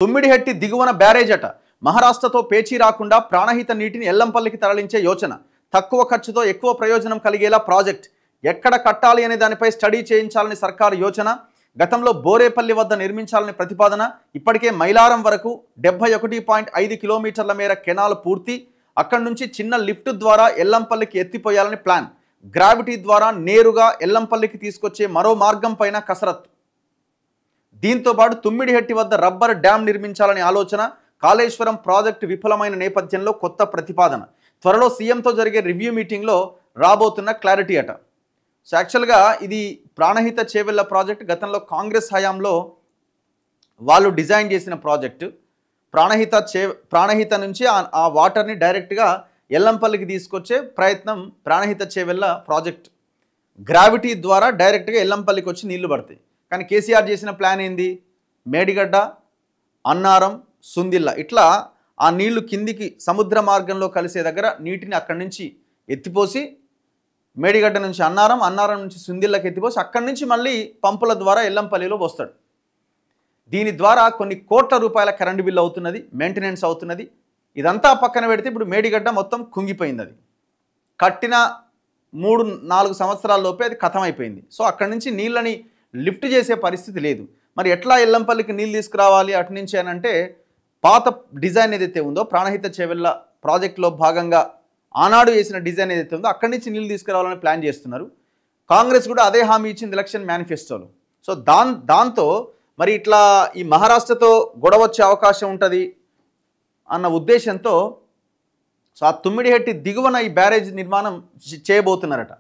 తుమ్మిడిహెట్టి దిగువన బ్యారేజ్ అట. మహారాష్ట్రతో పేచీ రాకుండా ప్రాణహిత నీటిని ఎల్లంపల్లికి తరలించే యోచన. తక్కువ ఖర్చుతో ఎక్కువ ప్రయోజనం కలిగేలా ప్రాజెక్ట్. ఎక్కడ కట్టాలి అనే దానిపై స్టడీ చేయించాలని సర్కారు యోచన. గతంలో బోరేపల్లి వద్ద నిర్మించాలని ప్రతిపాదన. ఇప్పటికే మైలారం వరకు 71.5 కిలోమీటర్ల మేర కెనాల్ పూర్తి. అక్కడి నుంచి చిన్న లిఫ్ట్ ద్వారా ఎల్లంపల్లికి ఎత్తిపోయాలని ప్లాన్. గ్రావిటీ ద్వారా నేరుగా ఎల్లంపల్లికి తీసుకొచ్చే మరో మార్గం పైన కసరత్తు. దీంతో పాటు తుమ్మిడిహెట్టి వద్ద రబ్బర్ డ్యామ్ నిర్మించాలని ఆలోచన. కాళేశ్వరం ప్రాజెక్టు విఫలమైన నేపథ్యంలో కొత్త ప్రతిపాదన. త్వరలో సీఎంతో జరిగే రివ్యూ మీటింగ్లో రాబోతున్న క్లారిటీ అట. సో యాక్చువల్గా ఇది ప్రాణహిత చేవెళ్ళ ప్రాజెక్ట్ గతంలో కాంగ్రెస్ హయాంలో వాళ్ళు డిజైన్ చేసిన ప్రాజెక్టు. ప్రాణహిత నుంచి ఆ వాటర్ని డైరెక్ట్గా ఎల్లంపల్లికి తీసుకొచ్చే ప్రయత్నం ప్రాణహిత చేవెళ్ళ ప్రాజెక్ట్. గ్రావిటీ ద్వారా డైరెక్ట్గా ఎల్లంపల్లికి వచ్చి నీళ్లు పడతాయి. కానీ కేసీఆర్ చేసిన ప్లాన్ ఏంది? మేడిగడ్డ, అన్నారం, సుందిల్ల ఇట్లా ఆ నీళ్లు కిందికి సముద్ర మార్గంలో కలిసే దగ్గర నీటిని అక్కడి నుంచి ఎత్తిపోసి మేడిగడ్డ నుంచి అన్నారం నుంచి సుందిల్లకి ఎత్తిపోసి అక్కడి నుంచి మళ్ళీ పంపుల ద్వారా ఎల్లంపల్లిలో వస్తాడు. దీని ద్వారా కొన్ని కోట్ల రూపాయల కరెంటు బిల్లు అవుతున్నది, మెయింటెనెన్స్ అవుతున్నది. ఇదంతా పక్కన పెడితే ఇప్పుడు మేడిగడ్డ మొత్తం కుంగిపోయింది. అది కట్టిన 3-4 సంవత్సరాల్లోపే అది ఖతమైపోయింది. సో అక్కడి నుంచి నీళ్ళని లిఫ్ట్ చేసే పరిస్థితి లేదు. మరి ఎట్లా ఎల్లంపల్లికి నీళ్ళు తీసుకురావాలి అటు నుంచి అని అంటే పాత డిజైన్ ఏదైతే ఉందో ప్రాణహిత చేవెళ్ళ ప్రాజెక్టులో భాగంగా ఆనాడు వేసిన డిజైన్ ఏదైతే ఉందో అక్కడి నుంచి నీళ్ళు తీసుకురావాలని ప్లాన్ చేస్తున్నారు. కాంగ్రెస్ కూడా అదే హామీ ఇచ్చింది ఎలక్షన్ మేనిఫెస్టోలో. సో దాంతో మరి ఇట్లా ఈ మహారాష్ట్రతో గొడవ వచ్చే అవకాశం ఉంటుంది అన్న ఉద్దేశంతో సో ఆ తుమ్మిడిహెట్టి దిగువన ఈ బ్యారేజ్ నిర్మాణం చేయబోతున్నారట.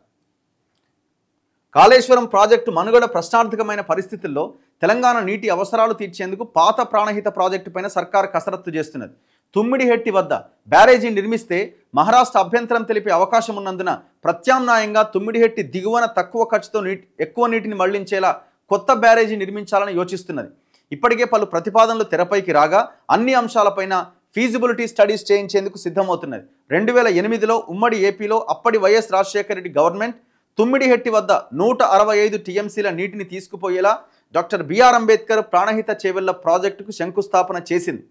కాళేశ్వరం ప్రాజెక్టు మనుగడ ప్రశ్నార్థకమైన పరిస్థితుల్లో తెలంగాణ నీటి అవసరాలు తీర్చేందుకు పాత ప్రాణహిత ప్రాజెక్టు పైన సర్కారు కసరత్తు చేస్తున్నది. తుమ్మిడిహెట్టి వద్ద బ్యారేజీ నిర్మిస్తే మహారాష్ట్ర అభ్యంతరం తెలిపే అవకాశం ఉన్నందున ప్రత్యామ్నాయంగా తుమ్మిడిహెట్టి దిగువన తక్కువ ఖర్చుతో ఎక్కువ నీటిని మళ్లించేలా కొత్త బ్యారేజీ నిర్మించాలని యోచిస్తున్నది. ఇప్పటికే పలు ప్రతిపాదనలు తెరపైకి రాగా అన్ని అంశాలపైన ఫీజిబిలిటీ స్టడీస్ చేయించేందుకు సిద్ధమవుతున్నది. 2008లో ఉమ్మడి ఏపీలో అప్పటి వైఎస్ రాజశేఖర రెడ్డి గవర్నమెంట్ తుమ్మిడిహెట్టి వద్ద 165 టీఎంసీల నీటిని తీసుకుపోయేలా డాక్టర్ బిఆర్ అంబేద్కర్ ప్రాణహిత చేవెళ్ళ ప్రాజెక్టుకు శంకుస్థాపన చేసింది.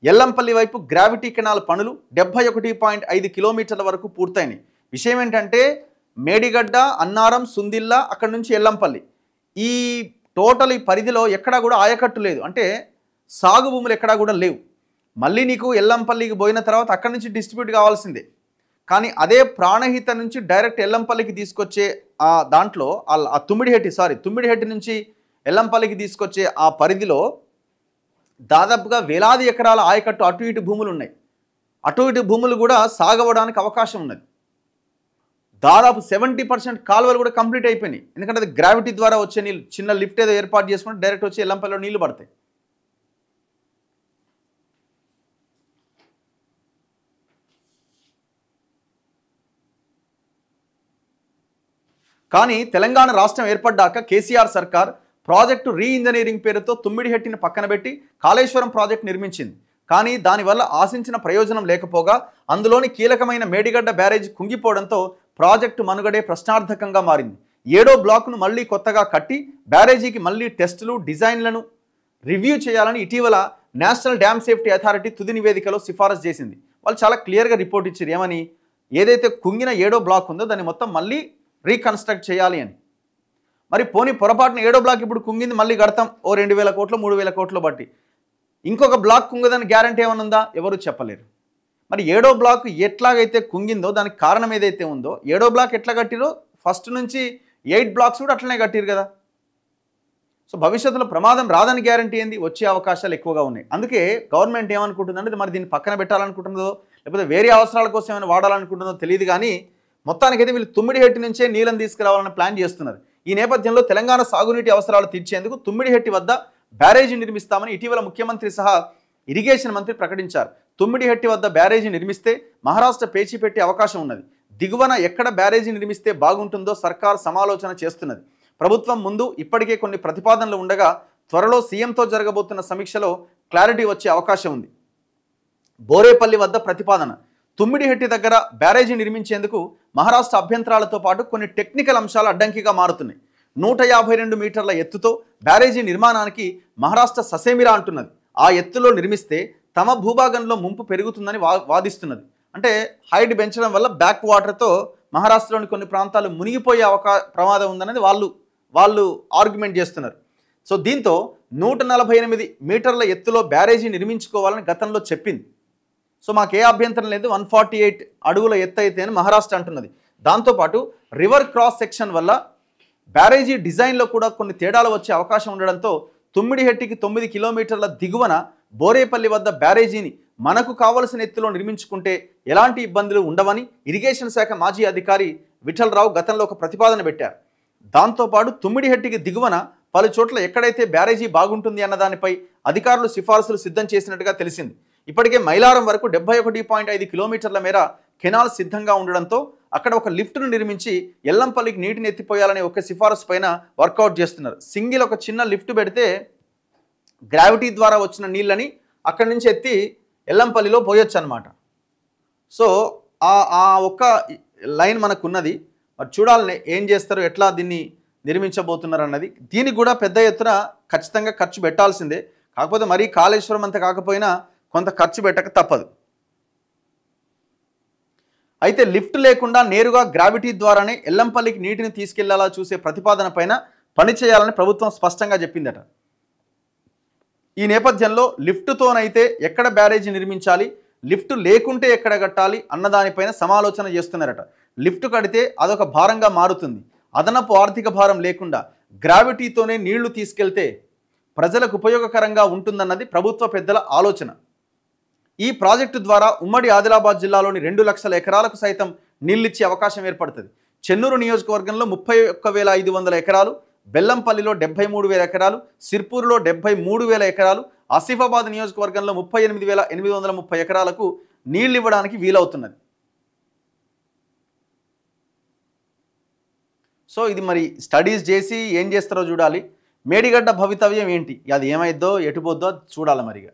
ఎల్లంపల్లి వైపు గ్రావిటీ కెనాల్ పనులు 71.5 కిలోమీటర్ల వరకు పూర్తయినాయి. విషయం ఏంటంటే మేడిగడ్డ, అన్నారం, సుందిల్ల అక్కడి నుంచి ఎల్లంపల్లి ఈ టోటల్ ఈ పరిధిలో ఎక్కడా కూడా ఆయకట్టు లేదు. అంటే సాగు భూములు ఎక్కడా కూడా లేవు. మళ్ళీ నీకు ఎల్లంపల్లికి పోయిన తర్వాత అక్కడి నుంచి డిస్ట్రిబ్యూట్ కావాల్సిందే. కానీ అదే ప్రాణహిత నుంచి డైరెక్ట్ ఎల్లంపల్లికి తీసుకొచ్చే ఆ దాంట్లో ఆ తుమ్మిడిహెట్టి నుంచి ఎల్లంపల్లికి తీసుకొచ్చే ఆ పరిధిలో దాదాపుగా వేలాది ఎకరాల ఆయకట్టు అటు ఇటు భూములు ఉన్నాయి. అటు ఇటు భూములు కూడా సాగవడానికి అవకాశం ఉన్నది. దాదాపు 70% కాలువలు కూడా కంప్లీట్ అయిపోయినాయి. ఎందుకంటే అది గ్రావిటీ ద్వారా వచ్చే నీళ్ళు చిన్న లిఫ్ట్ ఏదో ఏర్పాటు చేసుకుంటే డైరెక్ట్ వచ్చి ఎల్లంపల్లిలో నీళ్లు పడతాయి. కానీ తెలంగాణ రాష్ట్రం ఏర్పడ్డాక కేసీఆర్ సర్కార్ ప్రాజెక్టు రీఇంజనీరింగ్ పేరుతో తుమ్మిడిహెట్టిని పక్కన పెట్టి కాళేశ్వరం ప్రాజెక్టు నిర్మించింది. కానీ దానివల్ల ఆశించిన ప్రయోజనం లేకపోగా అందులోని కీలకమైన మేడిగడ్డ బ్యారేజ్ కుంగిపోవడంతో ప్రాజెక్టు మనుగడే ప్రశ్నార్థకంగా మారింది. 7వ బ్లాక్ను మళ్లీ కొత్తగా కట్టి బ్యారేజీకి మళ్లీ టెస్టులు, డిజైన్లను రివ్యూ చేయాలని ఇటీవల నేషనల్ డ్యామ్ సేఫ్టీ అథారిటీ తుది నివేదికలో సిఫారసు చేసింది. వాళ్ళు చాలా క్లియర్గా రిపోర్ట్ ఇచ్చారు. ఏమని? ఏదైతే కుంగిన 7వ బ్లాక్ ఉందో దాన్ని మొత్తం మళ్ళీ రీకన్స్ట్రక్ట్ చేయాలి అని. మరి పోనీ పొరపాటున 7వ బ్లాక్ ఇప్పుడు కుంగింది, మళ్ళీ కడతాం ఓ 2,000 కోట్లు 3,000 కోట్లు బట్టి. ఇంకొక బ్లాక్ కుంగదని గ్యారంటీ ఏమైనా ఉందా? ఎవరు చెప్పలేరు. మరి 7వ బ్లాక్ ఎట్లాగైతే కుంగిందో దానికి కారణం ఏదైతే ఉందో 7వ బ్లాక్ ఎట్లా కట్టిరో ఫస్ట్ నుంచి 8 బ్లాక్స్ కూడా అట్లనే కట్టిరు కదా. సో భవిష్యత్తులో ప్రమాదం రాదని గ్యారంటీ ఏంది? వచ్చే అవకాశాలు ఎక్కువగా ఉన్నాయి. అందుకే గవర్నమెంట్ ఏమనుకుంటుందంటే మరి దీన్ని పక్కన పెట్టాలనుకుంటుందో లేకపోతే వేరే అవసరాల కోసం ఏమైనా వాడాలనుకుంటుందో తెలియదు. కానీ మొత్తానికైతే వీళ్ళు తుమ్మిడిహెట్టి నుంచే నీళ్ళని తీసుకురావాలని ప్లాన్ చేస్తున్నారు. ఈ నేపథ్యంలో తెలంగాణ సాగునీటి అవసరాలు తీర్చేందుకు తుమ్మిడిహెట్టి వద్ద బ్యారేజీ నిర్మిస్తామని ఇటీవల ముఖ్యమంత్రి సహా ఇరిగేషన్ మంత్రి ప్రకటించారు. తుమ్మిడిహెట్టి వద్ద బ్యారేజీ నిర్మిస్తే మహారాష్ట్ర పేచీ పెట్టే అవకాశం ఉన్నది. దిగువన ఎక్కడ బ్యారేజీ నిర్మిస్తే బాగుంటుందో సర్కార్ సమాలోచన చేస్తున్నది. ప్రభుత్వం ముందు ఇప్పటికే కొన్ని ప్రతిపాదనలు ఉండగా త్వరలో సీఎంతో జరగబోతున్న సమీక్షలో క్లారిటీ వచ్చే అవకాశం ఉంది. బోరేపల్లి వద్ద ప్రతిపాదన. తుమ్మిడిహెట్టి దగ్గర బ్యారేజీ నిర్మించేందుకు మహారాష్ట్ర అభ్యంతరాలతో పాటు కొన్ని టెక్నికల్ అంశాలు అడ్డంకిగా మారుతున్నాయి. 152 మీటర్ల ఎత్తుతో బ్యారేజీ నిర్మాణానికి మహారాష్ట్ర ససేమిరా అంటున్నది. ఆ ఎత్తులో నిర్మిస్తే తమ భూభాగంలో ముంపు పెరుగుతుందని వాదిస్తున్నది. అంటే హైట్ పెంచడం వల్ల బ్యాక్ వాటర్తో మహారాష్ట్రలోని కొన్ని ప్రాంతాలు మునిగిపోయే ప్రమాదం ఉందనేది వాళ్ళు ఆర్గ్యుమెంట్ చేస్తున్నారు. సో దీంతో 148 మీటర్ల ఎత్తులో బ్యారేజీ నిర్మించుకోవాలని గతంలో చెప్పింది. సో మాకే అభ్యంతరం లేదు, 148 అడుగుల ఎత్తు అయితే అని మహారాష్ట్ర అంటున్నది. దాంతోపాటు రివర్ క్రాస్ సెక్షన్ వల్ల బ్యారేజీ డిజైన్లో కూడా కొన్ని తేడాలు వచ్చే అవకాశం ఉండడంతో తుమ్మిడిహెట్టికి 9 కిలోమీటర్ల దిగువన బోరేపల్లి వద్ద బ్యారేజీని మనకు కావలసిన ఎత్తులో నిర్మించుకుంటే ఎలాంటి ఇబ్బందులు ఉండవని ఇరిగేషన్ శాఖ మాజీ అధికారి విఠలరావు గతంలో ఒక ప్రతిపాదన పెట్టారు. దాంతోపాటు తుమ్మిడిహెట్టికి దిగువన పలు చోట్ల ఎక్కడైతే బ్యారేజీ బాగుంటుంది అన్న దానిపై అధికారులు సిఫారసులు సిద్ధం చేసినట్టుగా తెలిసింది. ఇప్పటికే మైలారం వరకు 71.5 కిలోమీటర్ల మేర కెనాల్ సిద్ధంగా ఉండడంతో అక్కడ ఒక లిఫ్ట్ను నిర్మించి ఎల్లంపల్లికి నీటిని ఎత్తిపోయాలనే ఒక సిఫారసు పైన వర్కౌట్ చేస్తున్నారు. సింగిల్ ఒక చిన్న లిఫ్ట్ పెడితే గ్రావిటీ ద్వారా వచ్చిన నీళ్ళని అక్కడి నుంచి ఎత్తి ఎల్లంపల్లిలో పోయొచ్చు అనమాట. సో ఆ ఒక్క లైన్ మనకు ఉన్నది. మరి చూడాలని ఏం చేస్తారు, ఎట్లా దీన్ని నిర్మించబోతున్నారు అన్నది. దీనికి కూడా పెద్ద ఎత్తున ఖచ్చితంగా ఖర్చు పెట్టాల్సిందే. కాకపోతే మరీ కాళేశ్వరం అంత కాకపోయినా కొంత ఖర్చు పెట్టక తప్పదు. అయితే లిఫ్ట్ లేకుండా నేరుగా గ్రావిటీ ద్వారానే ఎల్లంపల్లికి నీటిని తీసుకెళ్లేలా చూసే ప్రతిపాదన పైన పనిచేయాలని ప్రభుత్వం స్పష్టంగా చెప్పిందట. ఈ నేపథ్యంలో లిఫ్ట్తోనైతే ఎక్కడ బ్యారేజీ నిర్మించాలి, లిఫ్ట్ లేకుంటే ఎక్కడ కట్టాలి అన్నదానిపైన సమాలోచన చేస్తున్నారట. లిఫ్ట్ కడితే అదొక భారంగా మారుతుంది. అదనపు ఆర్థిక భారం లేకుండా గ్రావిటీతోనే నీళ్లు తీసుకెళ్తే ప్రజలకు ఉపయోగకరంగా ఉంటుందన్నది ప్రభుత్వ పెద్దల ఆలోచన. ఈ ప్రాజెక్టు ద్వారా ఉమ్మడి ఆదిలాబాద్ జిల్లాలోని 2 లక్షల ఎకరాలకు సైతం నీళ్ళిచ్చే అవకాశం ఏర్పడుతుంది. చెన్నూరు నియోజకవర్గంలో 31,500 ఎకరాలు, బెల్లంపల్లిలో 73,000 ఎకరాలు, సిర్పూర్లో 73,000 ఎకరాలు, ఆసిఫాబాద్ నియోజకవర్గంలో 38,830 ఎకరాలకు నీళ్ళు ఇవ్వడానికి వీలవుతున్నది. సో ఇది మరి స్టడీస్ చేసి ఏం చేస్తారో చూడాలి. మేడిగడ్డ భవితవ్యం ఏంటి, అది ఏమైద్దో ఎటుపోద్దో చూడాలి మరిగా.